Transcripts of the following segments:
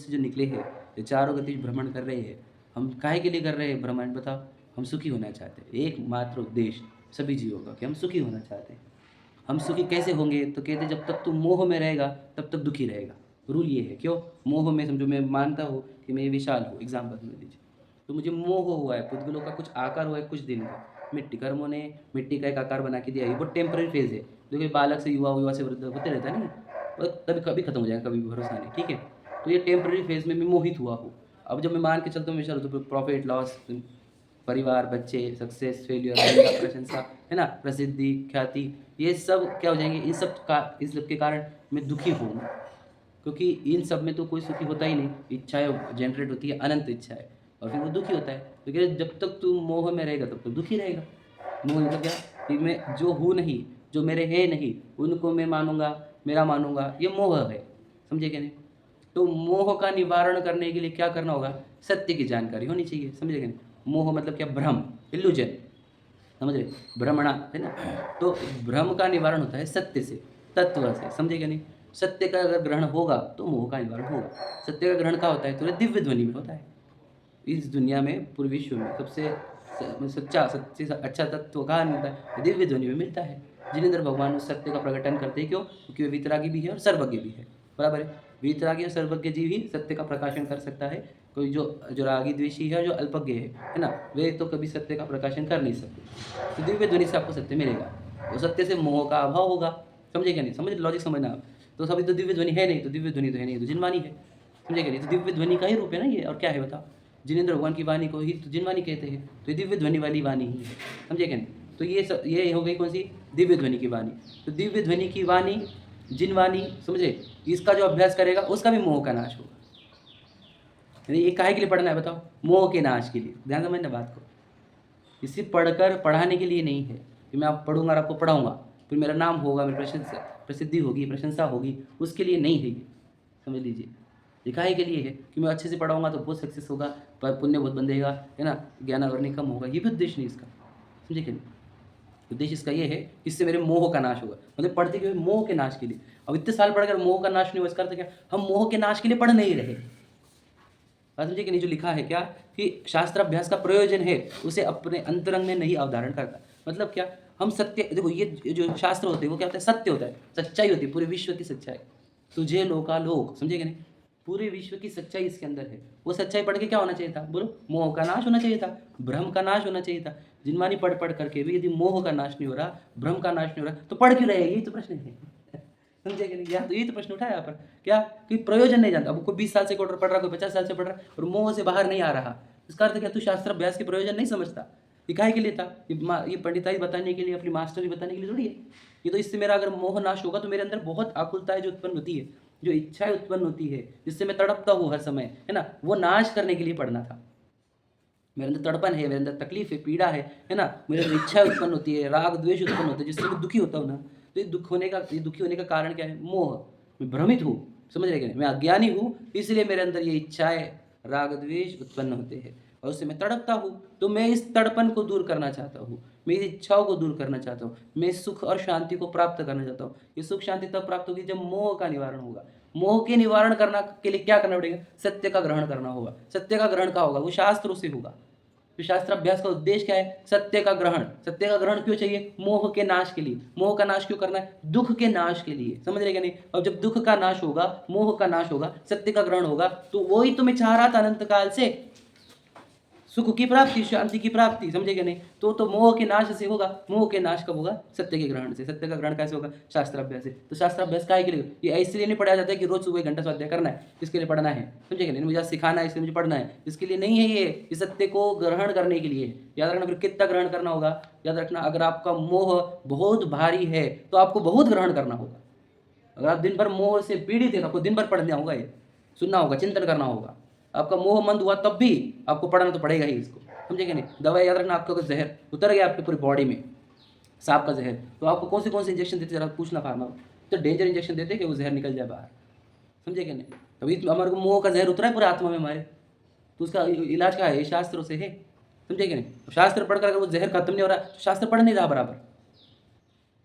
से जो निकले हैं, ये चारों गति भ्रमण कर रहे हैं, हम काहे के लिए कर रहे हैं भ्रमण बताओ? हम सुखी होना चाहते हैं। एकमात्र उद्देश्य सभी जीवों का कि हम सुखी होना चाहते हैं। हम सुखी कैसे होंगे? तो कहते हैं जब तक तू मोह में रहेगा तब तक दुखी रहेगा। रूल ये है, क्यों? मोह में समझो मैं मानता हूँ कि मैं विशाल हूँ, एग्जाम्पल समझ लीजिए, तो मुझे मोह हुआ है, पुद्गलों का कुछ आकार हुआ है कुछ दिन का। मिट्टी कर्मों ने मिट्टी का एक आकार बना के दिया है, वो टेम्पररी फेज है। देखिए बालक से युवा, युवा से वृद्ध होते रहता है नहीं, और कभी कभी खत्म हो जाएगा, कभी भी भरोसा नहीं, ठीक है। तो ये टेम्पररी फेज में मैं मोहित हुआ हूँ। अब जब मैं मान के चलता हूँ विशाल, तो प्रॉफिट लॉस, परिवार, बच्चे, सक्सेस, फेलियर, प्रशंसा, है ना, प्रसिद्धि, ख्याति, ये सब क्या हो जाएंगे? इन सब के कारण मैं दुखी हूँ, क्योंकि इन सब में तो कोई सुखी होता ही नहीं। इच्छाएं जनरेट होती है, अनंत इच्छाएं, और फिर वो दुखी होता है। तो कह रहे जब तक तू मोह में रहेगा तब तक दुखी रहेगा। मोह मतलब क्या? कि मैं जो हूँ नहीं, जो मेरे है नहीं, उनको मैं मानूंगा, मेरा मानूंगा, ये मोह है। समझे क्या नहीं? तो मोह का निवारण करने के लिए क्या करना होगा? सत्य की जानकारी होनी चाहिए। समझे क्या नहीं? मोह मतलब क्या? भ्रम, इल्यूजन, समझ रहे? भ्रमणा, है ना? तो भ्रम का निवारण होता है सत्य से, तत्व से। समझे क्या नहीं? सत्य का अगर ग्रहण होगा तो मोह का निवारण होगा। सत्य का ग्रहण का होता है तो दिव्य ध्वनि में होता है। इस दुनिया में, पूरे विश्व में सबसे सच्चा, सबसे अच्छा तत्व कहाँ मिलता है? दिव्य ध्वनि में मिलता है। जिनेंद्र भगवान उस सत्य का प्रकटन करते हैं, क्यों? क्योंकि वे वितरागी भी है और सर्वज्ञ भी है। बराबर है? वितरागी और सर्वज्ञ जीव ही सत्य का प्रकाशन कर सकता है। कोई जो जो रागी द्वेषी है, जो अल्पज्ञ है ना, वे तो कभी सत्य का प्रकाशन कर नहीं सकते। तो दिव्य ध्वनि से आपको सत्य मिलेगा, वो सत्य से मोह का अभाव होगा। समझे क्या नहीं? समझ, लॉजिक समझना आप। तो सभी तो दिव्य ध्वनि है नहीं, तो दिव्य ध्वनि तो है नहीं, तो जिनवानी है। समझे क्या नहीं? तो दिव्य ध्वनि का ही रूप है ना ये, और क्या है बताओ? जिनेंद्र भगवान की वाणी को ही तो जिनवाणी कहते हैं, तो ये दिव्य ध्वनि वाली वाणी ही है। समझे क्या नहीं? तो ये हो गई कौन सी? दिव्य ध्वनि की वाणी। तो दिव्य ध्वनि की वाणी, जिनवाणी, समझे, इसका जो अभ्यास करेगा उसका भी मोह का नाश होगा। यानी ये काहे के लिए पढ़ना है बताओ? मोह के नाश के लिए। ध्यान समझना बात को। इसे पढ़कर पढ़ाने के लिए नहीं है कि मैं आप पढ़ूंगा और आपको पढ़ाऊंगा, फिर मेरा नाम होगा, मेरी प्रसिद्धि होगी, प्रशंसा होगी, उसके लिए नहीं है ये। समझ लीजिए, दिखाई के लिए है कि मैं अच्छे से पढ़ाऊंगा तो बहुत सक्सेस होगा, पर पुण्य बहुत बंधेगा, है ना, ज्ञान और कम होगा, ये भी उद्देश्य नहीं इसका। समझे कि नहीं? उद्देश्य इसका ये है, इससे मेरे मोह का नाश होगा। मतलब पढ़ते क्यों? मोह के नाश के लिए। अब इतने साल पढ़कर मोह का नाश नहीं हुआ, इसका अर्थ क्या? हम मोह के नाश के लिए पढ़ नहीं रहे। बात समझे कि नहीं? जो लिखा है क्या, कि शास्त्र अभ्यास का प्रयोजन है उसे अपने अंतरंग में नहीं अवधारण करता। मतलब क्या? हम सत्य, देखो ये जो शास्त्र होते हैं वो क्या होता है? सत्य होता है, सच्चाई होती है, पूरे विश्व की सच्चाई। तुझे लोका लोक, समझे कि नहीं? पूरे विश्व की सच्चाई इसके अंदर है। वो सच्चाई पढ़ के क्या होना चाहिए था? बोलो, मोह का नाश होना चाहिए था, भ्रम का नाश होना चाहिए था। जिनमानी पढ़ करके भी यदि मोह का नाश नहीं हो रहा, भ्रम का नाश नहीं हो रहा, तो पढ़ क्यों रहे? यही तो प्रश्न है। समझे कि नहीं? यहाँ तो यही तो प्रश्न उठाया यहाँ पर, क्या कि प्रयोजन नहीं जानता। अब कोई 20 साल से पढ़ रहा, कोई 50 साल से पढ़ रहा, और मोह से बाहर नहीं आ रहा। इसका अर्थ क्या? तू शास्त्र अभ्यास के प्रयोजन नहीं समझता। ये काहे के लिए था? ये पंडिताई बताने के लिए, अपनी मास्टरी बताने के लिए थोड़ी है। ये तो इससे मेरा अगर मोह नाश होगा तो मेरे अंदर बहुत आकुलताएं जो उत्पन्न होती है, जो इच्छाएं उत्पन्न होती है, जिससे मैं तड़पता हूँ हर समय, है ना, वो नाश करने के लिए पढ़ना था। मेरे अंदर तड़पन है, मेरे अंदर तकलीफ है, पीड़ा है ना, मेरे अंदर इच्छा उत्पन्न होती है, राग द्वेष उत्पन्न होते हैं, जिससे मैं दुखी होता हूँ ना। तो ये दुखी होने का कारण क्या है? मोह। मैं भ्रमित हूँ, समझ रहे कि नहीं? मैं अज्ञानी हूँ, इसलिए मेरे अंदर ये इच्छाएं, राग द्वेष उत्पन्न होते हैं, और उससे मैं तड़पता हूँ। तो मैं इस तड़पन को दूर करना चाहता हूँ, मेरी इच्छाओं को दूर करना चाहता हूँ, मैं सुख और शांति को प्राप्त करना चाहता हूँ। ये सुख शांति तब प्राप्त होगी जब मोह का निवारण होगा। मोह के निवारण करना के लिए क्या करना पड़ेगा? सत्य का ग्रहण करना होगा। सत्य का ग्रहण का होगा, वो शास्त्रों से होगा। तो शास्त्र अभ्यास का उद्देश्य क्या है? सत्य का ग्रहण। सत्य का ग्रहण क्यों चाहिए? मोह के नाश के लिए। मोह का नाश क्यों करना है? दुख के नाश के लिए। समझ रहे क्या नहीं? और जब दुख का नाश होगा, मोह का नाश होगा, सत्य का ग्रहण होगा, तो वही तो मैं चाह रहा था अनंत काल से, सुख की प्राप्ति, शांति की प्राप्ति। समझे क्या नहीं? तो मोह के नाश से होगा। मोह के नाश कब होगा? सत्य के ग्रहण से। सत्य का ग्रहण कैसे होगा? शास्त्र अभ्यास से। तो शास्त्र अभ्यास काय के लिए? ये इसलिए नहीं पढ़ाया जाता है कि रोज सुबह 1 घंटा स्वाध्याय करना है, इसके लिए पढ़ना है। समझे क्या नहीं? मुझे सिखाना है, इसलिए मुझे पढ़ना है, इसके लिए नहीं है। ये सत्य को ग्रहण करने के लिए। याद रखना, फिर कितना ग्रहण करना होगा? याद रखना, अगर आपका मोह बहुत भारी है तो आपको बहुत ग्रहण करना होगा। अगर आप दिन भर मोह से पीड़ित है तो आपको दिन भर पढ़ना होगा, ये सुनना होगा, चिंतन करना होगा। आपका मोह मंद हुआ तब भी आपको पढ़ना तो पड़ेगा ही इसको। समझे क्या नहीं? दवाई याद रखना, आपका अगर जहर उतर गया आपकी पूरी बॉडी में, सांप का जहर, तो आपको कौन से इंजेक्शन देते जरा पूछना फार्मा। तो डेंजर इंजेक्शन देते कि वो जहर निकल जाए बाहर। समझे क्या नहीं? अभी हमारे को मोह का जहर उतरा है पूरे आत्मा में हमारे, तो उसका इलाज क्या है? शास्त्रों से है। समझे क्या नहीं? शास्त्र पढ़कर अगर वो जहर खत्म नहीं हो रहा, शास्त्र पढ़ नहीं रहा बराबर।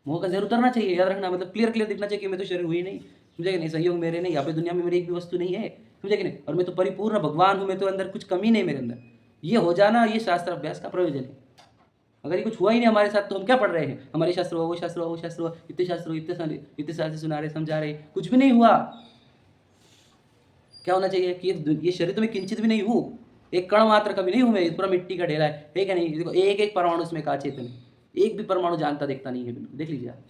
मोह का जहर उतरना चाहिए, याद रखना। मतलब क्लियर दिखना चाहिए कि मैं तो शरीर हुई नहीं। समझे नहीं? संयोग मेरे नहीं, यहाँ पे दुनिया में मेरी एक भी वस्तु नहीं है। समझे कि नहीं? और मैं तो परिपूर्ण भगवान हूँ, मैं तो अंदर कुछ कमी नहीं मेरे अंदर। ये हो जाना ये शास्त्र अभ्यास का प्रयोजन है। अगर ये कुछ हुआ ही नहीं हमारे साथ तो हम क्या पढ़ रहे हैं? हमारे शास्त्र हुआ, वो शास्त्र हुआ, वो शास्त्र हुआ, इतने शास्त्र हुए, इतने शास्त्र सुना रहे, समझा रहे, कुछ भी नहीं हुआ। क्या होना चाहिए कि ये शरीर तो मैं किंचित भी नहीं हूँ, एक कण मात्र का भी नहीं हूँ मैं, पूरा मिट्टी का ढेला है क्या नहीं? देखो एक एक परमाणु उसमें का चेतन है, एक भी परमाणु जानता देखता नहीं है, बिल्कुल देख लीजिए आप।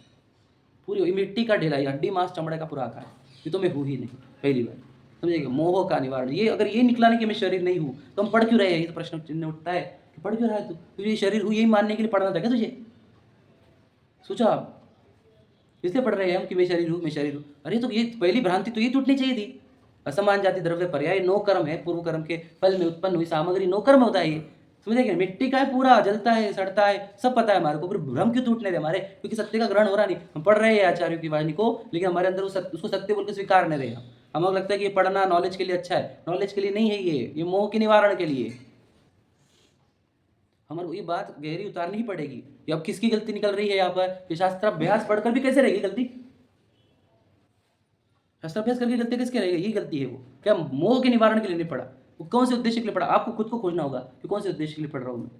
पूरी मिट्टी का ढेला, हड्डी मांस चमड़े का पूरा आकार, ये तो मैं हूँ ही नहीं, पहली बार समझिएगा। मोह का निवारण, ये अगर ये निकला नहीं कि मैं शरीर नहीं हूँ तो हम पढ़ क्यों रहे हैं? ये तो प्रश्न चिन्ह उठता है कि पढ़ क्यों रहा है तू? तुझे ये शरीर हूँ यही मानने के लिए पढ़ना था क्या तुझे? सोचो आप, इसलिए पढ़ रहे हैं हम कि मैं शरीर हूँ, मैं शरीर हूँ। अरे तो ये पहली भ्रांति तो ये टूटनी चाहिए थी। असमान जाति द्रव्य पर्याय नो कर्म है, पूर्व कर्म के फल में उत्पन्न हुई सामग्री नो कर्म होता है ये, समझे क्या? मिट्टी का है, पूरा जलता है, सड़ता है, सब पता है हमारे को, फिर भ्रम क्यों टूटने दे हमारे? क्योंकि सत्य का ग्रहण हो रहा नहीं। हम पढ़ रहे हैं आचार्यों की वाणी को, लेकिन हमारे अंदर उसको सत्य बोल के स्वीकार नहीं रहे। हमें लगता है कि ये पढ़ना नॉलेज के लिए अच्छा है, नॉलेज के लिए नहीं है, ये मोह के निवारण के लिए। हमारे को ये बात गहरी उतारनी ही पड़ेगी कि अब किसकी गलती निकल रही है यहाँ पर कि शास्त्राभ्यास पढ़कर भी कैसे रहेगी गलती? शास्त्राभ्यास करके गलती किसके रहेगी? यही गलती है। वो क्या मोह के निवारण के लिए नहीं पढ़ा? वो कौन से उद्देश्य के लिए पढ़ा? आपको खुद को खोजना होगा कि कौन से उद्देश्य के लिए पढ़ रहा हूँ मैं।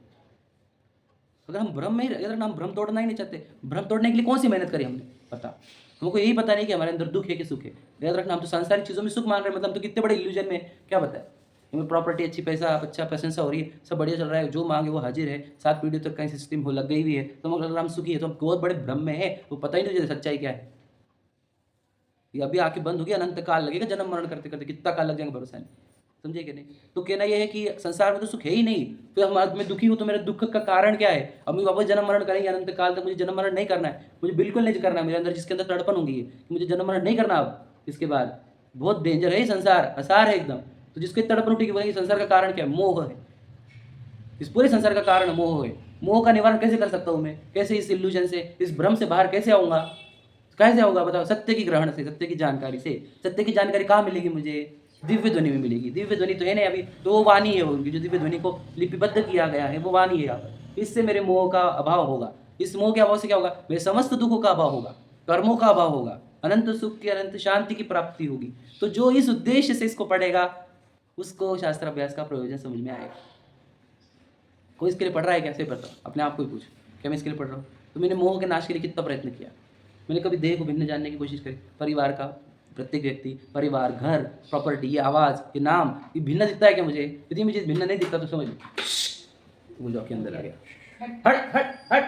अगर हम भ्रम में अगर हम भ्रम तोड़ना ही नहीं चाहते, भ्रम तोड़ने के लिए कौन सी मेहनत करी हमने? पता हमको यही पता नहीं कि हमारे अंदर दुख है कि सुख है। याद रखना, हम तो सांसारिक चीज़ों में सुख मान रहे हैं, मतलब हम तो कितने बड़े इल्यूजन में, क्या बताए? हमें प्रॉपर्टी अच्छी, पैसा अच्छा, प्रशंसा हो रही है, सब बढ़िया चल रहा है, जो मांगे वो हाजिर है, 7 पीढ़ी तक कहीं सिस्टम हो लग गई हुई है, तो हम अगर हम सुखी है तो हम बहुत बड़े भ्रम में है। वो पता ही नहीं चलता सच्चाई क्या है। ये अभी आके बंद होगी, अनंत काल लगेगा जन्म मरण करते करते, कितना काल लग जाएगा भरोसा नहीं। समझे कि नहीं? तो कहना यह है कि संसार में तो सुख है ही नहीं, फिर मैं दुखी हूँ तो मेरे दुख का कारण क्या है? अब मैं वापस जन्म मरण करेंगे अनंत काल तक, मुझे जन्म मरण नहीं करना है, मुझे बिल्कुल नहीं करना है। मेरे अंदर जिसके अंदर तड़पन होगी कि मुझे जन्म मरण नहीं करना अब इसके बाद, बहुत डेंजर है संसार, असार है एकदम। तो जिसके तड़पन उठी कि संसार का कारण क्या है? मोह है। इस पूरे संसार का कारण मोह है। मोह का निवारण कैसे कर सकता हूँ मैं? कैसे इस इल्यूजन से, इस भ्रम से बाहर कैसे आऊँगा? कैसे होगा बताओ? सत्य की ग्रहण से, सत्य की जानकारी से। सत्य की जानकारी कहाँ मिलेगी मुझे? दिव्य ध्वनि में मिलेगी। दिव्य ध्वनि तो है नहीं अभी, तो वो वाणी है उनकी, जो दिव्य ध्वनि को लिपिबद्ध किया गया है, वो वाणी है यहाँ पर। इससे मेरे मोह का अभाव होगा। इस मोह के अभाव से क्या होगा? मेरे समस्त दुखों का अभाव होगा, कर्मों का अभाव होगा, अनंत सुख की, अनंत शांति की प्राप्ति होगी। तो जो इस उद्देश्य से इसको पढ़ेगा उसको शास्त्राभ्यास का प्रयोजन समझ में आएगा। कोई इसके लिए पढ़ रहा है? कैसे पढ़ता? अपने आप को ही पूछ, क्या मैं इसके लिए पढ़ रहा हूँ? तो मैंने मोह के नाश के लिए कितना प्रयत्न किया? मैंने कभी देह को भिन्न जानने की कोशिश करी? परिवार का प्रत्येक व्यक्ति, परिवार, घर, प्रॉपर्टी, ये आवाज़, ये नाम, ये भिन्न दिखता है क्या मुझे? यदि मुझे भिन्न नहीं दिखता तो समझ लो वो जो आपके अंदर आ गया, हट हट हट,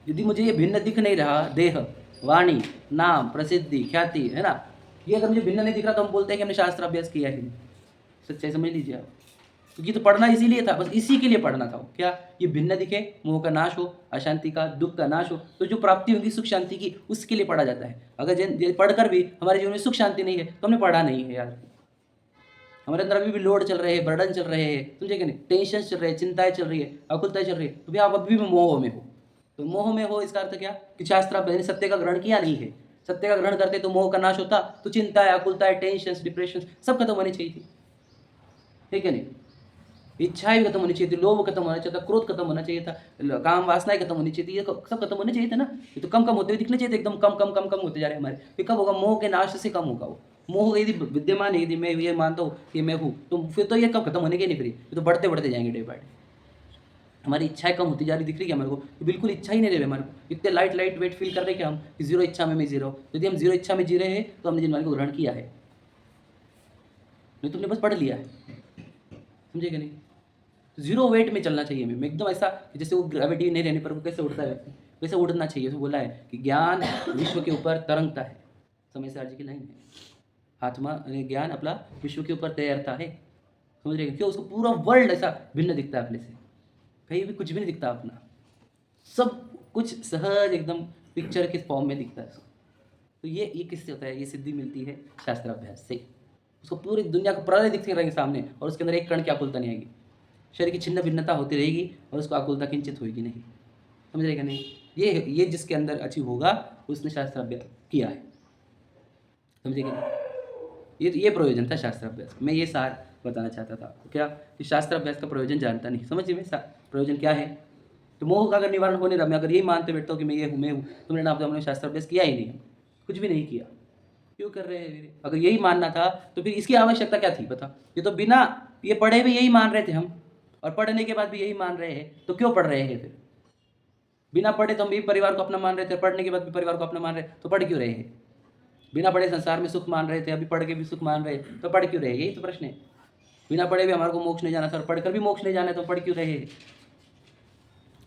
यदि मुझे ये भिन्न दिख नहीं रहा, देह, वाणी, नाम, प्रसिद्धि, ख्याति, है ना, ये अगर मुझे भिन्न नहीं दिख रहा तो हम बोलते हैं कि हमने शास्त्र अभ्यास किया ही नहीं। सच्चाई समझ लीजिए आप। क्योंकि तो पढ़ना इसीलिए था, बस इसी के लिए पढ़ना था। क्या? ये भिन्न दिखे, मोह का नाश हो, अशांति का, दुख का नाश हो, तो जो प्राप्ति होगी सुख शांति की, उसके लिए पढ़ा जाता है। अगर पढ़कर भी हमारे जीवन में सुख शांति नहीं है तो हमने पढ़ा नहीं है यार। हमारे अंदर अभी भी लोड चल रहे हैं, बर्डन चल रहे हैं, समझे कि नहीं? टेंशन चल रहे हैं, चिंताएं चल रही है, अकुलताएं चल रही है, तो भी आप अभी भी मोह में हो। तो मोह में हो इसका अर्थ क्या? कि शास्त्र सत्य का ग्रहण किया नहीं है। सत्य का ग्रहण करते तो मोह का नाश होता, तो चिंताएं, अकुलताएं, टेंशन, डिप्रेशन सब खत्म होनी चाहिए थी, ठीक है नहीं? इच्छाएं खत्म होनी चाहिए थी, लोभ खत्म होना चाहिए था, क्रोध खत्म होना चाहिए था, काम वासनाएं खत्म होनी चाहिए थी, ये सब खत्म होने चाहिए थे ना। ये तो कम कम होते हुए दिखने चाहिए थे, एकदम कम कम कम कम होते जा रहे हैं हमारे। फिर कब होगा? मोह के नाश से कम होगा वो। मोह यदि विद्यमान है, यदि मैं ये मानता हूँ कि मैं हूँ, तो फिर तो ये कब खत्म होने के नहीं, फिर ये तो बढ़ते बढ़ते जाएंगे डे बाय डे। हमारी इच्छाएं कम होती जा रही दिख रही है हमारे को, तो बिल्कुल इच्छा ही नहीं रहे हमारे को। इतने लाइट लाइट वेट फील कर रहे हैं कि हम जीरो इच्छा में मैं जी रहा हूँ। यदि हम जीरो इच्छा में जी रहे हैं तो हमने जिनवाणी को ग्रहण किया है, नहीं तुमने बस पढ़ लिया है, समझे कि नहीं? जीरो वेट में चलना चाहिए हमें, एकदम ऐसा कि जैसे वो ग्रेविटी नहीं रहने पर वो कैसे उड़ता है व्यक्ति, वैसे उड़ना चाहिए। तो बोला है कि ज्ञान विश्व के ऊपर तरंगता है, समय से आरजी की लाइन है। आत्मा ज्ञान अपना विश्व के ऊपर तैरता है, समझ रहे? क्यों? उसको पूरा वर्ल्ड ऐसा भिन्न दिखता है अपने से, कहीं भी कुछ भी नहीं दिखता अपना, सब कुछ सहज एकदम पिक्चर के फॉर्म में दिखता है उसको। तो ये किससे होता है? ये सिद्धि मिलती है शास्त्राभ्यास से। उसको पूरी दुनिया को प्रलय दिखते रहेंगे सामने, और उसके अंदर एक कण की आकुलता नहीं आएगी। शरीर की छिन्न भिन्नता होती रहेगी और उसको आकुलता किंचित होगी नहीं, समझ रहेगा नहीं? ये जिसके अंदर अचीव होगा उसने शास्त्राभ्यास किया है, समझेगा नहीं? ये प्रयोजन था शास्त्राभ्यास। मैं ये सार बताना चाहता था आपको, क्या कि शास्त्राभ्यास का प्रयोजन जानता नहीं। समझिए में प्रयोजन क्या है? तो मोह का अगर निवारण हो नहीं रहा, मैं अगर यही मानते बैठता हूँ कि मैं ये हूँ, मैं हूँ, तो मेरे नाम तो हमने शास्त्र अभ्यास किया ही नहीं, कुछ भी नहीं किया। क्यों कर रहे हैं? अगर यही मानना था तो फिर इसकी आवश्यकता क्या थी बता? ये तो बिना ये पढ़े भी यही मान रहे थे हम, और पढ़ने के बाद भी यही मान रहे हैं, तो क्यों पढ़ रहे हैं फिर? बिना पढ़े तो हम भी परिवार को अपना मान रहे थे, पढ़ने के बाद भी परिवार को अपना मान रहे, तो पढ़ क्यों रहे हैं? बिना पढ़े संसार में सुख मान रहे थे, अभी पढ़ के भी सुख मान रहे, तो पढ़ क्यों रहे? यही तो प्रश्न है। बिना पढ़े भी हमारे को मोक्ष नहीं जाना था, और पढ़कर भी मोक्ष नहीं जाना है, तो पढ़ क्यों रहे?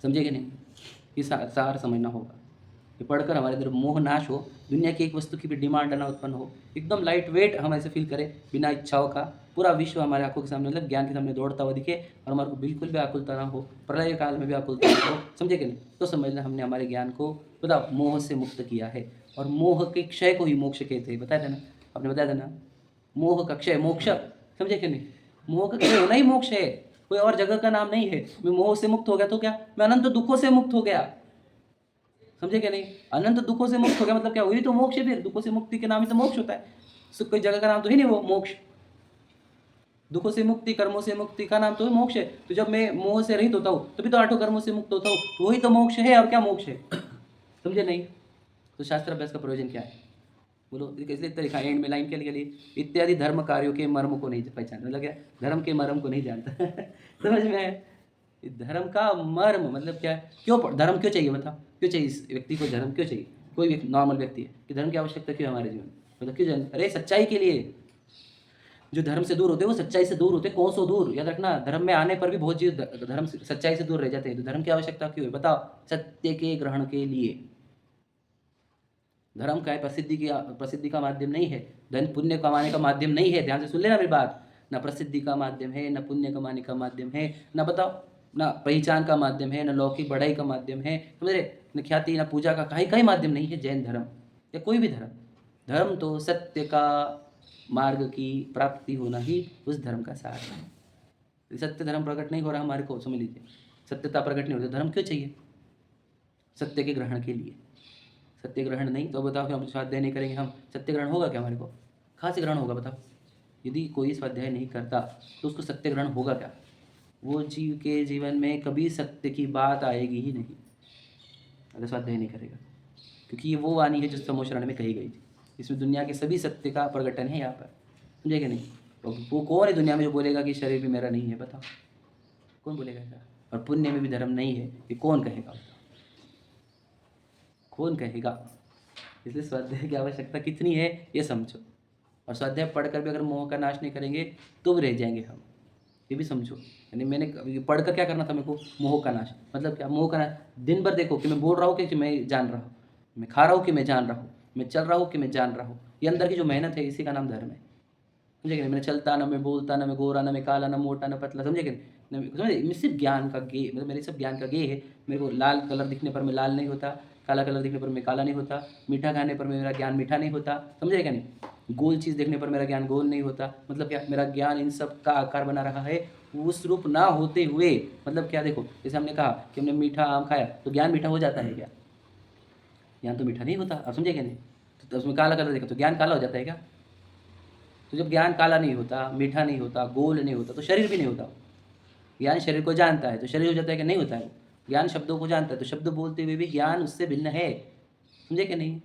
समझे कि नहीं? ये सार समझना होगा कि पढ़कर हमारे अंदर मोह नाश हो, दुनिया की एक वस्तु की भी डिमांड ना उत्पन्न हो, एकदम लाइट वेट हम ऐसे फील करें, बिना इच्छाओं का पूरा विश्व हमारे आंखों के सामने, मतलब ज्ञान के सामने दौड़ता हुआ दिखे, और हमारे को बिल्कुल भी आकुलता ना हो, प्रलय काल में भी आकुलता ना हो। समझे कि नहीं? तो समझना हमने हमारे ज्ञान को बताओ मोह से मुक्त किया है, और मोह के क्षय को ही मोक्ष कहते हैं। बताया था ना आपने, बताया था ना, मोह का क्षय मोक्ष। समझे कि नहीं? मोह का क्षय होना ही मोक्ष है, कोई और जगह का नाम नहीं है। मैं मोह से मुक्त हो गया तो क्या, मैं अनंत दुखों से मुक्त हो गया। समझे क्या नहीं? अनंत दुखों से मुक्त हो गया मतलब क्या, वही तो मोक्ष है। फिर दुखों से मुक्ति के नाम ही तो मोक्ष होता है, सुख कोई जगह का नाम तो ही नहीं वो मोक्ष। दुखों से मुक्ति, कर्मों से मुक्ति का नाम तो मोक्ष है। तो जब मैं मोह से रहित होता हूँ तभी तो आठों कर्मों से मुक्त होता हूँ, तो वही तो मोक्ष है। और क्या मोक्ष है? समझे नहीं? तो शास्त्र अभ्यास का प्रयोजन क्या है बोलो? इसलिए तरीका एंड में लाइन क्या लिखी, इत्यादि धर्म कार्यों के मर्म को नहीं पहचान, मतलब क्या, धर्म के मर्म को नहीं जानता। समझ में आया? धर्म का मर्म मतलब क्या है? क्यों धर्म क्यों चाहिए बताओ? क्यों चाहिए इस व्यक्ति को धर्म? क्यों चाहिए? कोई नॉर्मल व्यक्ति है कि धर्म की आवश्यकता क्यों है हमारे जीवन में? मतलब क्यों जान? अरे सच्चाई के लिए। जो धर्म से दूर होते हैं वो सच्चाई से दूर होते हैं। कौन सो दूर? याद रखना, धर्म में आने पर भी बहुत चीज धर्म सच्चाई से दूर रह जाते हैं। तो धर्म की आवश्यकता क्यों है बताओ? सत्य के ग्रहण के लिए। धर्म का है प्रसिद्धि का माध्यम नहीं है, धन पुण्य कमाने का माध्यम नहीं है। ध्यान से सुन लेना मेरी बात। न प्रसिद्धि का माध्यम है, न पुण्य कमाने का माध्यम है, न बताओ न पहचान का माध्यम है, न लौकिक बढ़ाई का माध्यम है, समझ रहे? न ख्याति, न पूजा का कहीं माध्यम नहीं है जैन धर्म या कोई भी धर्म। धर्म तो सत्य का मार्ग की प्राप्ति होना ही उस धर्म का सार है। सत्य धर्म प्रकट नहीं हो रहा हमारे को, समझ लीजिए, सत्यता प्रकट नहीं होती। धर्म क्यों चाहिए? सत्य के ग्रहण के लिए। सत्य ग्रहण नहीं तो बताओ, हम स्वाध्याय नहीं करेंगे, हम सत्य ग्रहण होगा क्या हमारे को? कहाँ से ग्रहण होगा बताओ? यदि कोई स्वाध्याय नहीं करता तो उसको सत्य ग्रहण होगा क्या? वो जीव के जीवन में कभी सत्य की बात आएगी ही नहीं अगर स्वाध्याय नहीं करेगा, क्योंकि ये वो वाणी है जो समोशरण में कही गई थी। इसमें दुनिया के सभी सत्य का प्रकटन है यहाँ पर। समझे कि नहीं? तो वो कौन है दुनिया में जो बोलेगा कि शरीर भी मेरा नहीं है? बताओ कौन बोलेगा ऐसा? और पुण्य में भी धर्म नहीं है, ये कौन कहेगा? कौन कहेगा? इसलिए स्वाध्याय की आवश्यकता कितनी है ये समझो। और स्वाध्याय पढ़कर भी अगर मोह का नाश नहीं करेंगे तो भी रह जाएंगे हम, ये भी समझो। यानी मैंने पढ़कर क्या करना था मेरे को? मोह का नाश। मतलब क्या मोह का नाश? दिन भर देखो कि मैं बोल रहा हूँ कि मैं जान रहा हूँ, मैं खा रहा हूँ कि मैं जान रहा हूँ, मैं चल रहा हूँ कि मैं जान रहा हूँ। ये अंदर की जो मेहनत है इसी का नाम धर्म है। समझे कि नहीं? मैंने चलता ना, मैं बोलता ना, मैं गोरा ना, मैं काला ना, मोटा ना, पतला। समझे कि नहीं? समझे? मैं सिर्फ ज्ञान का गे, मतलब मेरे सब ज्ञान का गे है। मेरे को लाल कलर दिखने पर मैं लाल नहीं होता, काला कलर दिखने पर मैं काला नहीं होता, मीठा खाने पर मेरा ज्ञान मीठा नहीं होता। समझे क्या नहीं? गोल चीज़ देखने पर मेरा ज्ञान गोल नहीं होता। मतलब क्या? मेरा ज्ञान इन सब का आकार बना रहा है उस रूप ना होते हुए। मतलब क्या? देखो जैसे हमने कहा कि हमने मीठा आम खाया तो ज्ञान मीठा हो जाता है क्या? ज्ञान तो मीठा नहीं होता। आप समझे क्या नहीं? तो उसमें काला कलर देखा तो ज्ञान काला हो जाता है क्या? तो जब ज्ञान काला नहीं होता, मीठा नहीं होता, गोल नहीं होता, तो शरीर भी नहीं होता। ज्ञान शरीर को जानता है तो शरीर हो जाता है कि नहीं होता है? ज्ञान शब्दों को जानता है तो शब्द बोलते हुए भी ज्ञान उससे भिन्न है। समझे कि नहीं?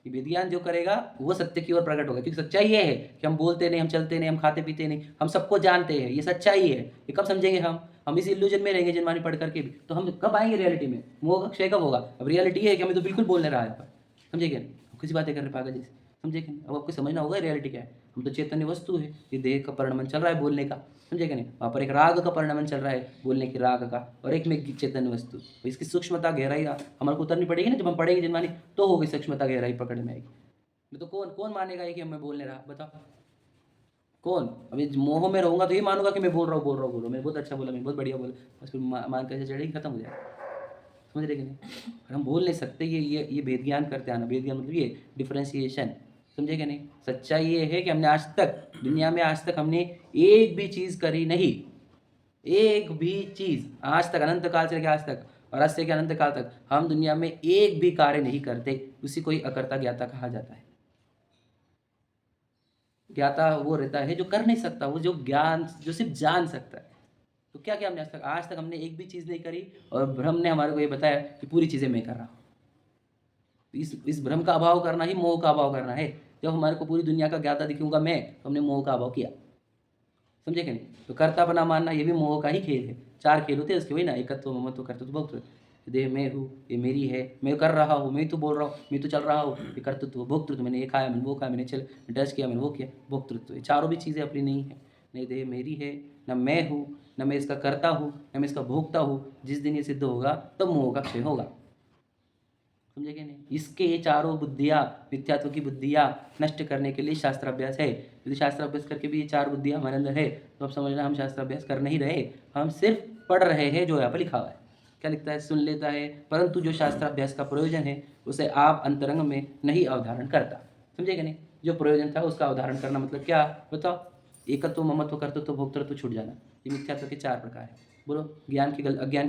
ये विज्ञान जो करेगा वो सत्य की ओर प्रकट होगा, क्योंकि सच्चाई ये है कि हम बोलते नहीं, हम चलते नहीं, हम खाते पीते नहीं, हम सबको जानते हैं, ये सच्चाई है। ये कब समझेंगे हम इस इल्यूजन में रहेंगे जिनमानी पढ़ करके भी, तो हम कब आएंगे रियलिटी में? मोह का क्षय कब होगा? अब रियलिटी है कि हमें तो बिल्कुल बोलने रहा है पर। समझे क्या नहीं? किसी बातें कर रहे पागल जैसे। समझे कि नहीं? अब आपको समझना होगा रियलिटी क्या है। हम तो चैतन्य वस्तु है, ये देह का परिणमन चल रहा है बोलने का। समझे कि नहीं? वहाँ पर एक राग का परिणमन चल रहा है बोलने की, राग का, और एक में चैतन्य वस्तु। तो इसकी सूक्ष्मता गहराई हमारे को उतरनी पड़ेगी ना, जब हम पढ़ेंगे जिनमानी तो होगी सूक्ष्मता गहराई पकड़ में आएगी। नहीं तो कौन कौन मानेगा ये कि मैं बोलने रहा? बताओ कौन? अभी मोह में रहूंगा तो ये मानूंगा कि मैं बोल रहा हूँ, बोल रहा हूँ, बोल रहा हूँ, मैं बहुत अच्छा बोला, मैं बहुत बढ़िया बोला, बस फिर मान कैसे चढ़ेगी, खत्म हो जाएगा। समझ रहे कि नहीं? और हम बोल नहीं सकते। ये भेद ज्ञान करते आना। भेद ज्ञान मतलब ये डिफ्रेंसिएशन। समझे कि नहीं? सच्चाई ये है कि हमने आज तक दुनिया में, आज तक हमने एक भी चीज़ करी नहीं, एक भी चीज़ आज तक, अनंत काल से लेकर आज तक, और आज से लेकर अनंत काल तक हम दुनिया में एक भी कार्य नहीं करते। उसी को ही अकर्ता ज्ञाता कहा जाता है। ज्ञाता वो रहता है जो कर नहीं सकता, वो जो ज्ञान, जो सिर्फ जान सकता है। तो क्या किया हमने आज तक हमने एक भी चीज़ नहीं करी, और भ्रम ने हमारे को ये बताया कि पूरी चीज़ें मैं कर रहा हूँ। इस भ्रम का अभाव करना ही मोह का अभाव करना है। जब हमारे को पूरी दुनिया का ज्ञाता दिखूंगा मैं, तो हमने मोह का अभाव किया। समझे कि नहीं? तो कर्तापना मानना ये भी मोह का ही खेल है। 4 खेल होते हैं उसके, वही ना, एकत्व, ममत्व, कर्तृत्व, भोक्तृत्व। देह मैं हूँ, ये मेरी है, मैं कर रहा हूँ, मैं तो बोल रहा हूँ, मैं तो चल रहा हूँ, ये कर्तृत्व। भोक्तृत्व, मैंने ये खाया, मैंने वो खाया, मैंने टच किया, मैंने वो किया, भोक्तृत्व। ये चारों भी चीज़ें अपनी नहीं है। नहीं देह मेरी है, न मैं हूँ, न मैं इसका कर्ता हूँ, न मैं इसका भोक्ता हूँ। जिस दिन ये सिद्ध होगा तब मोह का क्षय होगा। समझे कि नहीं? इसके ये चारों बुद्धियाँ, मिथ्यात्व की बुद्धियाँ नष्ट करने के लिए शास्त्राभ्यास है। यदि शास्त्राभ्यास करके भी ये 4 बुद्धियाँ हमारे अंदर है, तो अब समझना हम शास्त्राभ्यास कर नहीं रहे, हम सिर्फ पढ़ रहे हैं जो यहाँ पर लिखा हुआ है। क्या लिखता है? सुन लेता है, परंतु जो शास्त्राभ्यास का प्रयोजन है उसे आप अंतरंग में नहीं अवधारण करता। समझे कि नहीं? जो प्रयोजन था उसका अवधारण करना मतलब क्या बताओ? एकत्व, ममत्व, कर्तृत्व, भोक्तृत्व छूट जाना। ये मिथ्यात्व के 4 प्रकार है। बोलो, अज्ञान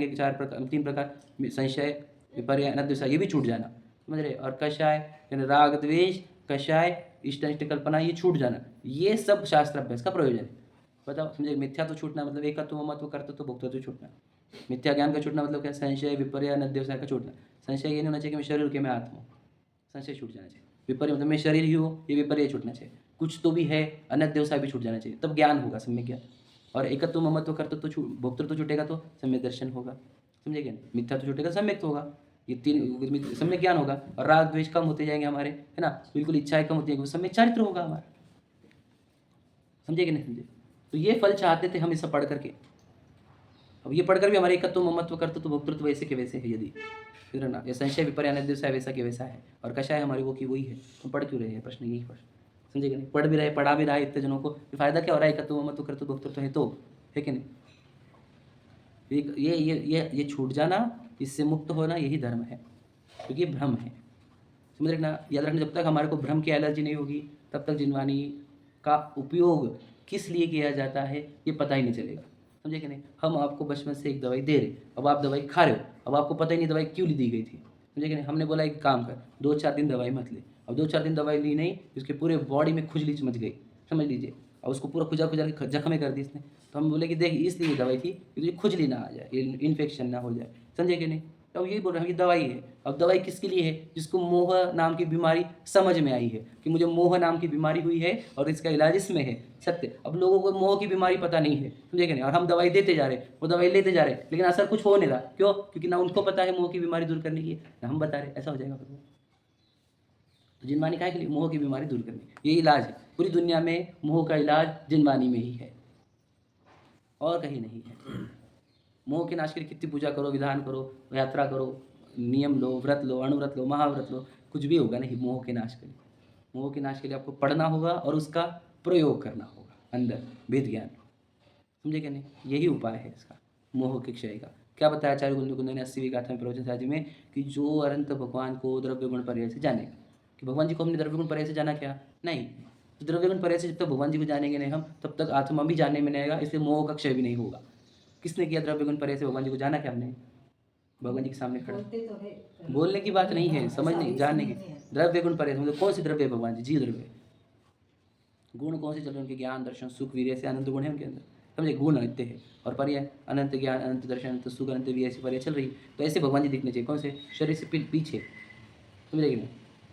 के 4 प्रकार, 3 प्रकार, संशय, विपर्य, अनद्वेषा, ये भी छूट जाना। समझ रहे? और कषाय यानी राग द्वेष, कषाय, इष्ट अनिष्ट कल्पना, ये छूट जाना। ये सब शास्त्र अभ्यास का प्रयोजन है। बताओ, समझे? मिथ्या तो छूटना मतलब एकत्व, ममत्व, कर्तृत्व, भोक्तृत्व छूटना। मिथ्या ज्ञान का छूटना मतलब क्या? संशय, विपर्य, अनद्वेषा का छूटना। संशय ये नहीं होना चाहिए कि मैं शरीर के, मैं आत्मा हूँ। संशय छूट जाना चाहिए। विपर्य मतलब मैं शरीर ही हूँ, ये विपर्य छूटना चाहिए। कुछ तो भी है, अनद्वेषा भी छूट जाना चाहिए, तब ज्ञान होगा, सम्यक ज्ञान। और एकत्व, ममत्व, कर्तृत्व, भोक्तृत्व छूटेगा तो सम्यक दर्शन होगा। समझे क्या? मिथ्या तो छूटेगा, सम्यक तो होगा। ये 3 सम्यक ज्ञान होगा, और राग द्वेष कम होते जाएंगे हमारे, है ना, बिल्कुल इच्छाएं कम होती जाएंगी, सम्यक चारित्र होगा हमारा। समझे कि नहीं समझे? तो ये फल चाहते थे हम, इसे पढ़ करके। अब ये पढ़कर भी हमारे एकत्व, ममत्व, कर्तृत्व, भोक्तृत्व वैसे के वैसे है। यदि फिर ना ये संशय, विपर्य, अनद्वेषा वैसा के वैसा है, और कषाय हमारी वो की वही है, हम पढ़ क्यों रहे हैं? प्रश्न यही प्रश्न। समझे कि नहीं? पढ़ भी रहे, पढ़ा भी रहा है इतने जनों को, फायदा क्या हो रहा है? एकत्व, ममत्व, कर्तृत्व, भोक्तृत्व है तो, है कि नहीं? ये छूट जाना, इससे मुक्त होना, यही धर्म है, क्योंकि भ्रम है। समझ रखना, याद रखना, जब तक हमारे को भ्रम की एलर्जी नहीं होगी, तब तक जिनवानी का उपयोग किस लिए किया जाता है ये पता ही नहीं चलेगा। समझे कि नहीं? हम आपको बचपन से एक दवाई दे रहे, अब आप दवाई खा रहे हो, अब आपको पता ही नहीं दवाई क्यों दी गई थी। समझे कि नहीं? हमने बोला एक काम कर, 2-4 दिन दवाई मत ले। अब 2-4 दिन दवाई ली नहीं, उसके पूरे बॉडी में खुजली मच गई, समझ लीजिए, और उसको पूरा खुजा खुजा के जख्में कर दी इसने। तो हम बोले कि देख, इसलिए दवाई थी कि तुझे खुजली ना आ जाए, इन्फेक्शन ना हो जाए। समझे कि नहीं? तो यही बोल रहे हैं कि दवाई है। अब दवाई किसके लिए है? जिसको मोह नाम की बीमारी समझ में आई है कि मुझे मोह नाम की बीमारी हुई है और इसका इलाज इसमें है, सत्य। अब लोगों को मोह की बीमारी पता नहीं है, समझे कि नहीं? और हम दवाई देते जा रहे, वो दवाई लेते जा रहे, लेकिन असर कुछ हो नहीं रहा। क्यों? क्योंकि ना उनको पता है मोह की बीमारी दूर करने की, ना हम बता रहे। ऐसा हो जाएगा फिर। तो जिनवानी काय के लिए? मोह की बीमारी दूर करने, ये इलाज है। पूरी दुनिया में मोह का इलाज जिनवानी में ही है, और कहीं नहीं है। मोह के नाश के लिए कितनी पूजा करो, विधान करो, यात्रा करो, नियम लो, व्रत लो, अणुव्रत लो, महाव्रत लो, कुछ भी होगा नहीं मोह के नाश के लिए। मोह के नाश के लिए आपको पढ़ना होगा और उसका प्रयोग करना होगा अंदर, वेद ज्ञान। समझे क्या नहीं? यही उपाय है इसका, मोह के क्षय का। क्या बताया आचार्य कुंद ने 80वीं गाथा में प्रवचन साजी में, कि जो अनंत भगवान को द्रव्य गुण पर्याय से जानेगा। कि भगवान जी को हमने द्रव्य गुण पर्याय से जाना क्या? नहीं। तो द्रव्य गुण पर्याय से जब तक भगवान जी को जानेंगे नहीं हम, तब तक आत्मा भी जानने में नहीं आएगा, इसलिए मोह का क्षय भी नहीं होगा। किसने किया द्रव्य गुण पर्याय से भगवान जी को जाना? क्या हमने? भगवान जी के सामने खड़ा, बोलने की बात नहीं है, समझने जानने की। द्रव्य गुण पर्याय मतलब कौन से द्रव्य? भगवान जी, जी द्रव्य। गुण कौन से चल रहे हैं उनके? ज्ञान, दर्शन, सुख, वीर्य से अनंत गुण है उनके अंदर। समझे? गुण नित्य है, और पर्याय अनंत ज्ञान, अनंत दर्शन, अनंत सुख, अनंत वीर्य, ऐसी पर्याय चल रही है। तो ऐसे भगवान जी दिखने चाहिए। कौन से? शरीर से पीछे। समझे कि नहीं?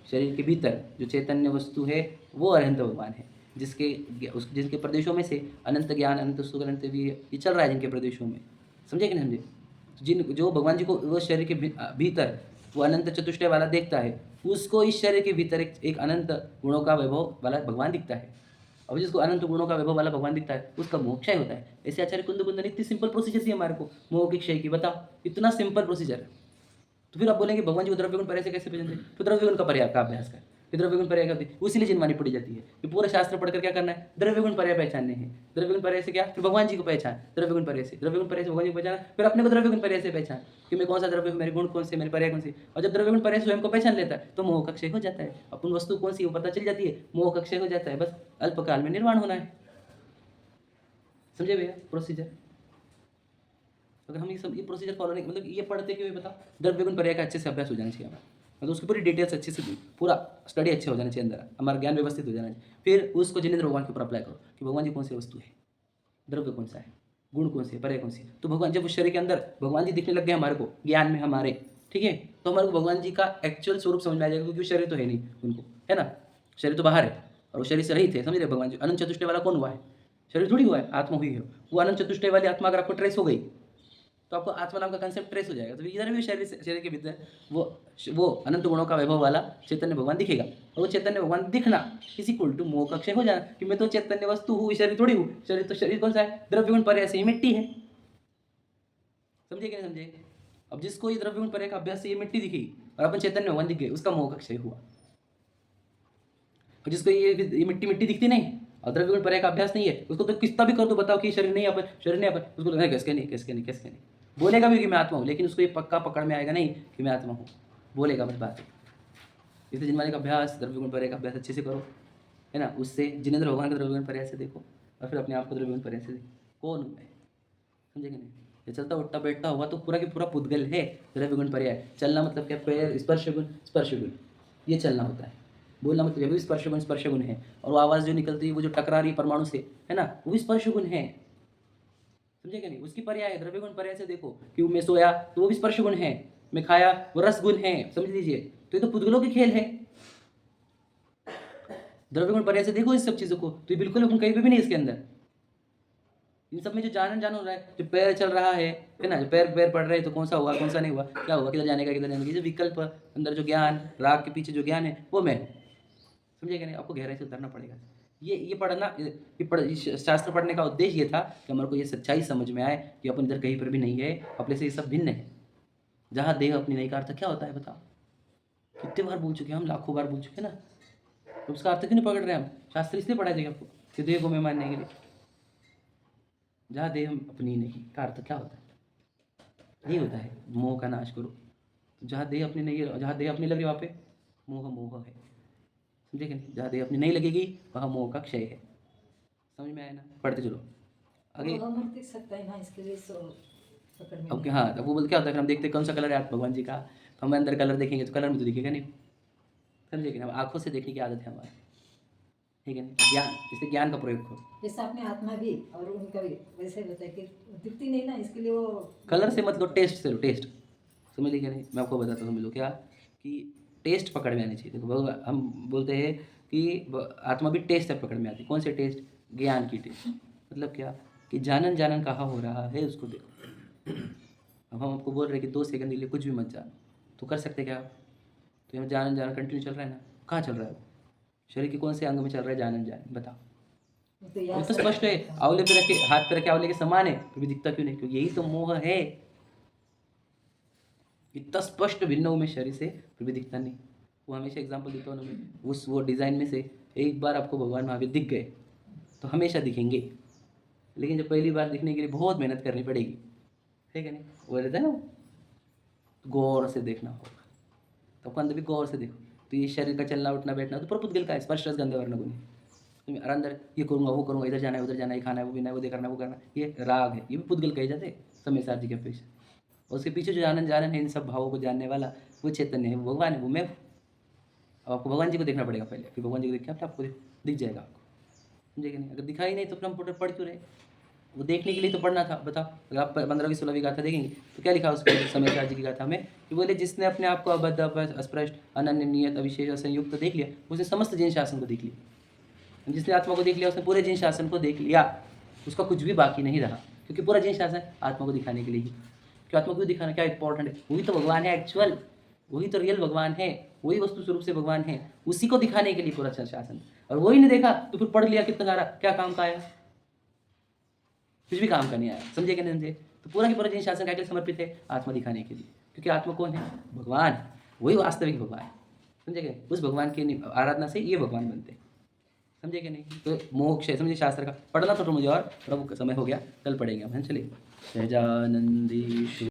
शरीर के भीतर जो चैतन्य वस्तु है वो अनंत भगवान है, जिनके प्रदेशों में से अनंत ज्ञान, अनंत सुख, अनंत वीर्य ये चल रहा है, जिनके प्रदेशों में। समझे कि नहीं समझे? जो भगवान जी को वो शरीर के भीतर वो अनंत चतुष्टय वाला देखता है, उसको इस शरीर के भीतर एक अनंत गुणों का वैभव वाला भगवान दिखता है। और जिसको अनंत गुणों का वैभव वाला भगवान दिखता है उसका मोह क्षय होता है। ऐसे आचार्य कुंद ने इतनी सिंपल प्रोसीजर दी हमारे को मोह के क्षय की। बताओ, इतना सिंपल प्रोसीजर। तो फिर आप बोलेंगे भगवान जी को द्रव्य गुण पर्याय से कैसे पहचानते? तो द्रव्य गुण का पर्याय का अभ्यास कर, फिर द्रव्य गुण पर्याय का उसी लिए जिनवानी पड़ी जाती है। ये पूरा शास्त्र पढ़कर क्या करना है? द्रव्य गुण पर्याय पहचानने हैं। द्रव्य गुण पर्याय से क्या? फिर भगवान जी को पहचान, द्रव्य गुण पर्याय से। द्रव्य गुण पर्याय से भगवान जी को पहचाना, फिर अपने को द्रव्य गुण पर्याय से पहचान कि मैं कौन सा द्रव्य हूँ, मेरे गुण कौन से, मेरे पर्याय कौन से। और जब द्रव्य गुण पर्याय स्वयं को पहचान लेता है तो मोह का क्षय हो जाता है। अपन वस्तु कौन सी वो पता चल जाती है, मोह का क्षय हो जाता है। बस अल्पकाल में निर्वाण होना है। समझे भैया प्रोसीजर? अगर हम ये प्रोसीजर फॉलो नहीं, मतलब ये पढ़ते क्यों बताओ? द्रव्य गुण पर्याय का अच्छे से अभ्यास हो जाना चाहिए हमारा, मतलब उसकी पूरी डिटेल्स अच्छे से, पूरा स्टडी अच्छे हो जाना चाहिए, अंदर हमारा ज्ञान व्यवस्थित हो जाना चाहिए। फिर उसको जिनेंद्र भगवान के ऊपर अप्लाई करो कि भगवान जी कौन सी वस्तु है, द्रव्य कौन सा है। गुण कौन से है, परे कौन सी है? तो भगवान जब उस शरीर के अंदर भगवान जी दिखने लग गए हमारे को ज्ञान में हमारे, ठीक है, तो हमारे को भगवान जी का एक्चुअल स्वरूप समझ में आ जाएगा, क्योंकि वो शरीर तो है नहीं उनको, है ना, शरीर तो बाहर है और वो शरीर से रहित है, समझ रहे भगवान जी। अनंत चतुष्टय वाला कौन हुआ है? शरीर थोड़ी हुआ है, आत्मा हुई है। वो अनंत चतुष्टय वाली आत्मा अगर आपको ट्रेस हो गई तो आपको आत्मा नाम का कंसेप्ट ट्रेस हो जाएगा। तो इधर भी शरीर के भीतर वो अनंत गुणों का वैभव वाला चैतन्य भगवान दिखेगा, और वो चैतन्य भगवान दिखना इसी इक्वल टू मोह का क्षय हो जाना, कि मैं तो चैतन्य वस्तु हूँ, शरीर थोड़ी हूँ। शरीर तो शरीर कौन सा है? द्रव्य गुण पर्याय से ही मिट्टी है, समझे कि नहीं समझे? अब जिसको ये द्रव्य गुण पर्याय का अभ्यास से ये मिट्टी दिखी और अपन चैतन्य भगवान दिख गए, उसका मोह का क्षय हुआ। और जिसको ये मिट्टी मिट्टी दिखती नहीं और द्रव्य गुण पर्याय का अभ्यास नहीं है, उसको तो कितना भी कर दो, बताओ कि शरीर नहीं अपन, शरीर नहीं अपन, उसको नहीं, कैसे नहीं, कैसे नहीं, कैसे नहीं, बोलेगा भी कि मैं आत्मा हूँ, लेकिन उसको ये पक्का पकड़ में आएगा नहीं कि मैं आत्मा हूँ, बोलेगा बस बात। इसलिए जिनवाने का अभ्यास, द्रव्य गुण पर्याय का अभ्यास अच्छे से करो, है ना, उससे जिनेंद्र भगवान के द्रव्य गुण पर्याय से देखो और फिर अपने आप को द्रव्य गुण पर्याय से देखो, कौन हूँ मैं, समझे कि नहीं? ये चलता उठता बैठता हुआ तो पूरा की पूरा पुद्गल है द्रव्य गुण पर्याय। चलना मतलब क्या? पैर स्पर्श गुण, ये चलना होता है। बोलना मतलब ये भी स्पर्श गुण है, और वो आवाज़ जो निकलती है वो जो टकरा रही परमाणु से, है ना, वो भी स्पर्श गुण है, समझे क्या नहीं? उसकी पर्याय है, द्रव्य गुण पर्याय से देखो कि मैं सोया तो वो भी स्पर्श गुण है, मैं खाया वो रस गुण है, समझ लीजिए। तो ये तो पुद्गलों के खेल है। द्रव्य गुण पर्याय से देखो इस सब चीज़ों को, तो ये बिल्कुल अपन कहीं पे भी नहीं इसके अंदर। इन सब में जो जान हो रहा है, जो पैर चल रहा है ना, जो पैर पैर पड़ रहे हैं, तो कौन सा हुआ कौन सा नहीं हुआ, क्या हुआ, किधर जाने का किधर जाने का, जो विकल्प अंदर जो ज्ञान, राग के पीछे जो ज्ञान है वो मैं, समझेगा नहीं? आपको गहराई से उतरना पड़ेगा। ये पढ़ना, इस शास्त्र पढ़ने का उद्देश्य ये था कि हमारे को ये सच्चाई समझ में आए कि अपन इधर कहीं पर भी नहीं है, अपने से ये सब भिन्न है। जहाँ देह अपनी नहीं का अर्थ क्या होता है बताओ? कितने बार बोल चुके हैं हम, लाखों बार बोल चुके हैं ना, तो उसका अर्थ क्यों नहीं पकड़ रहे हम? शास्त्र इसलिए पढ़ा जाएगा आपको कि देह को मैं मानने के लिए। जहाँ देह अपनी नहीं का अर्थ क्या होता है? यही होता है, मोह का नाश करो। तो जहाँ देह अपनी नहीं है, जहाँ देह अपनी लगे वहाँ पे मोह है, समझे कि नहीं? जहाँ देह अपनी नहीं लगेगी वहाँ मोह का क्षय है। समझ में आया ना? पढ़ते चलो आगे। दिख सकता है ना, इसके लिए पकड़ में अब हाँ, तब वो बोल क्या होता है, फिर हम देखते कौन सा कलर है आप भगवान जी का, तो हम अंदर कलर देखेंगे तो कलर में तो दिखेगा नहीं, समझे कि हम आँखों से देखने की आदत है हमारी, ठीक है नहीं? ज्ञान, इसलिए ज्ञान का प्रयोग करो। जैसे अपने आत्मा भी और उनका भी वैसे होता है कि दिखती नहीं ना, इसके लिए वो कलर से मतलब टेस्ट से लो, टेस्ट, समझ लीजिए नहीं? मैं आपको बताता हूँ, समझ लो क्या, कि टेस्ट पकड़ में आनी चाहिए। देखो भगवान, हम बोलते हैं कि आत्मा भी टेस्ट तक पकड़ में आती है। कौन से टेस्ट? ज्ञान की टेस्ट। मतलब क्या, कि जानन जानन कहाँ हो रहा है उसको देखो। अब हम आपको बोल रहे हैं कि 2 सेकंड के लिए कुछ भी मत जानो, तो कर सकते क्या आप? तो यहाँ जानन जानन कंटिन्यू चल रहा है ना, कहाँ चल रहा है वो? शरीर के कौन से अंग में चल रहा है जानन जानन, बताओ? तो ये तो स्पष्ट है, आंवले पे रखे, हाथ पे रखे आंवले के समान है, फिर भी दिखता क्यों नहीं? क्योंकि यही तो मोह है। इतना स्पष्ट भिन्न हूँ मैं शरीर से, फिर भी दिखता नहीं। वो हमेशा एग्जाम्पल देता हूँ ना मैं, उस वो डिज़ाइन में से एक बार आपको भगवान महावीर दिख गए तो हमेशा दिखेंगे, लेकिन जब पहली बार दिखने के लिए बहुत मेहनत करनी पड़ेगी, ठीक है नहीं? वो रहता है ना, गौर से देखना होगा, तो आपको अंदर भी गौर से देखो। तो ये शरीर का चलना उठना बैठना तो प्रपुद्गल का है, स्पर्श रस गंध वर्ण गुण है। तो मैं अंदर ये करूँगा वो करूँगा, इधर जाना है उधर जाना है, खाना है वो पीना है वो करना है वो करना है, ये राग है, ये भी पुद्गल कहे जाते समय सार जी के अपेक्षा। और उसके पीछे जो आनंद जानन है इन सब भावों को जानने वाला, वो चैतन्य है, वो भगवान है, वो मैं हूँ। अब आपको भगवान जी को देखना पड़ेगा पहले, फिर भगवान जी को देख के अपने आपको दिख जाएगा आपको, समझे कि नहीं? अगर दिखाई नहीं तो फिर हम पढ़ क्यों रहे? वो देखने के लिए तो पढ़ना था, बताओ। अगर आप 15वीं 16वीं गाथा देखेंगे तो क्या लिखा उसको समय सार जी की गाथा में, कि बोले जिसने अपने आप को अबद्ध अस्पृष्ट अनन्य नियत अविशेष असंयुक्त देख लिया, उसने समस्त जिन शासन को देख लिया। जिसने आत्मा को देख लिया उसने पूरे जिन शासन को देख लिया, उसका कुछ भी बाकी नहीं रहा, क्योंकि पूरा जिन शासन आत्मा को दिखाने के लिए ही। क्यों आत्मा को दिखाना क्या इंपॉर्टेंट है? वही तो भगवान है एक्चुअल, वही तो रियल भगवान है, वही वस्तु स्वरूप से भगवान है, उसी को दिखाने के लिए पूरा शासन। और वही नहीं देखा तो फिर पढ़ लिया कितना सारा, क्या काम का आया? कुछ भी काम का नहीं आया, समझे कि नहीं समझे? तो पूरा की पूरा जिन शासन क्या समर्पित है? आत्मा दिखाने के लिए, क्योंकि आत्मा कौन है? भगवान, वही वास्तविक भगवान, समझे क्या? उस भगवान की आराधना से ये भगवान बनते, समझे कि नहीं? तो मोक्ष है, समझे शास्त्र का पढ़ना तो मुझे, और प्रभु का समय हो गया, कल पढ़ेंगे हम, चलिए। सहजानंदी